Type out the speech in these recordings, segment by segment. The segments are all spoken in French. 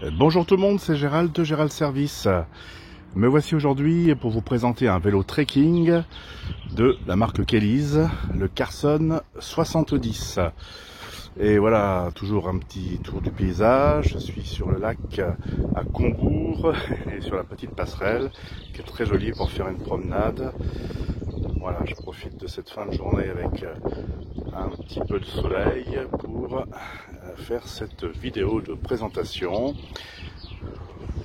Bonjour tout le monde, c'est Gérald de Gérald Service. Me voici aujourd'hui pour vous présenter un vélo trekking de la marque Kelly's, le Carson 70. Et voilà, toujours un petit tour du paysage. Je suis sur le lac à Combourg et sur la petite passerelle qui est très jolie pour faire une promenade. Voilà, je profite de cette fin de journée avec un petit peu de soleil pour faire cette vidéo de présentation.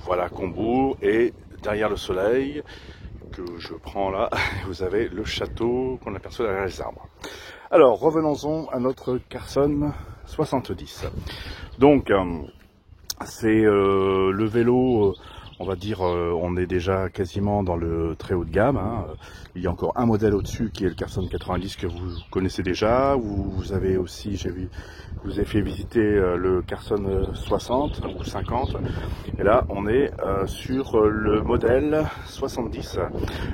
Voilà Combourg, et derrière le soleil que je prends là, vous avez le château qu'on aperçoit derrière les arbres. Alors revenons-en à notre Carson 70. Donc c'est le vélo, on va dire, on est déjà quasiment dans le très haut de gamme, hein. Il y a encore un modèle au-dessus qui est le Carson 90 que vous connaissez déjà. Vous avez aussi, j'ai vu, je vous ai fait visiter le Carson 60 ou 50. Et là, on est sur le modèle 70.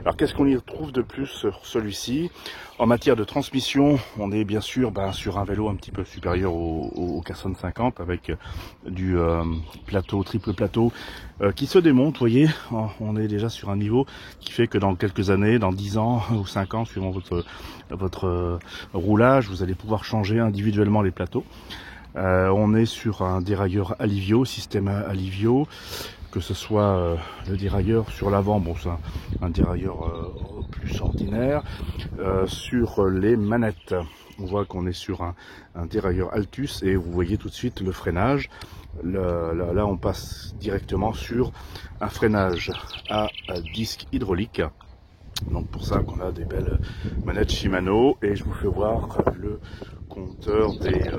Alors, qu'est-ce qu'on y retrouve de plus sur celui-ci? En matière de transmission, on est bien sûr sur un vélo un petit peu supérieur au Carson 50 avec du plateau, triple plateau qui se démonte. Vous voyez, on est déjà sur un niveau qui fait que dans quelques années, dans 10 ans ou 5 ans, suivant votre roulage, vous allez pouvoir changer individuellement les plateaux. On est sur un dérailleur Alivio, système Alivio, que ce soit le dérailleur sur l'avant, bon c'est un dérailleur plus ordinaire. Sur les manettes, on voit qu'on est sur un dérailleur Altus et vous voyez tout de suite le freinage. Là on passe directement sur un freinage à disque hydraulique. Donc pour ça qu'on a des belles manettes Shimano, et je vous fais voir le compteur des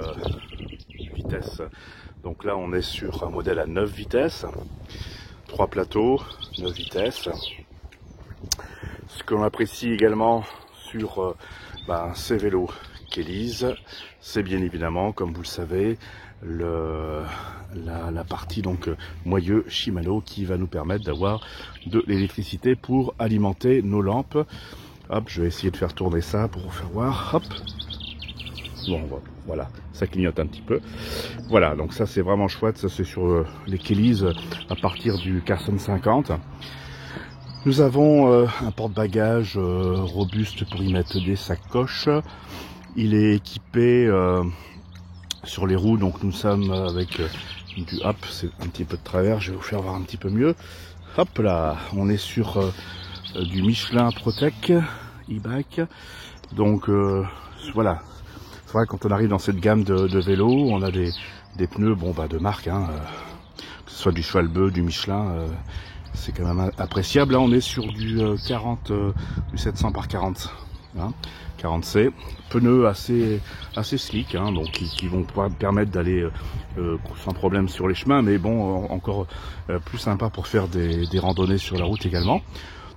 vitesses. Donc là on est sur un modèle à 9 vitesses, 3 plateaux, 9 vitesses. Ce qu'on apprécie également sur ces vélos Kelly's, c'est bien évidemment, comme vous le savez, la partie donc moyeu Shimano qui va nous permettre d'avoir de l'électricité pour alimenter nos lampes. Hop, je vais essayer de faire tourner ça pour vous faire voir. Hop. Bon, voilà, ça clignote un petit peu. Voilà, donc ça c'est vraiment chouette. Ça c'est sur les Kelly's à partir du Carson 50. Nous avons un porte-bagages robuste pour y mettre des sacoches. Il est équipé sur les roues, donc nous sommes avec du hop, c'est un petit peu de travers, je vais vous faire voir un petit peu mieux. Hop là, on est sur du Michelin Protec e-bike. Donc voilà, c'est vrai, quand on arrive dans cette gamme de vélos, on a des pneus de marque, hein, que ce soit du Schwalbe, du Michelin, c'est quand même appréciable. Là on est sur du 700 par 40, hein, 40C, pneus assez slick, hein, donc qui vont pouvoir permettre d'aller sans problème sur les chemins, mais bon, encore plus sympa pour faire des randonnées sur la route également.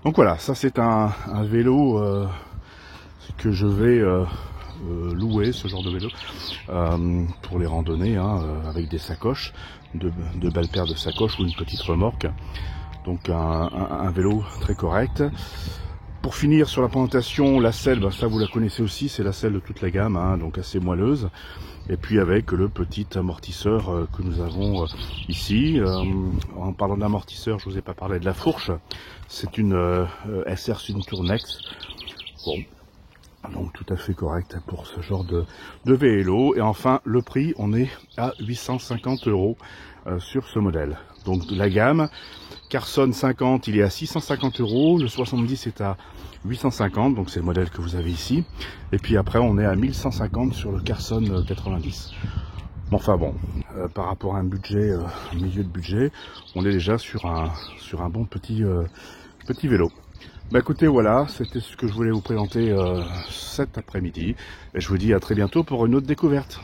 Donc voilà, ça c'est un vélo que je vais louer, ce genre de vélo, pour les randonnées, hein, avec des sacoches, de belles paires de sacoches ou une petite remorque. Donc un vélo très correct. Pour finir sur la présentation, la selle, ça vous la connaissez aussi, c'est la selle de toute la gamme, hein, donc assez moelleuse. Et puis avec le petit amortisseur que nous avons ici. En parlant d'amortisseur, je vous ai pas parlé de la fourche. C'est une SR Suntournex. Bon, donc tout à fait correct pour ce genre de vélo. Et enfin, le prix, on est à 850 € sur ce modèle. Donc la gamme Carson 50, il est à 650 €, le 70 est à 850, donc c'est le modèle que vous avez ici. Et puis après, on est à 1150 sur le Carson 90. Enfin bon, par rapport à un budget, un milieu de budget, on est déjà sur un bon petit vélo. Écoutez, voilà, c'était ce que je voulais vous présenter cet après-midi. Et je vous dis à très bientôt pour une autre découverte.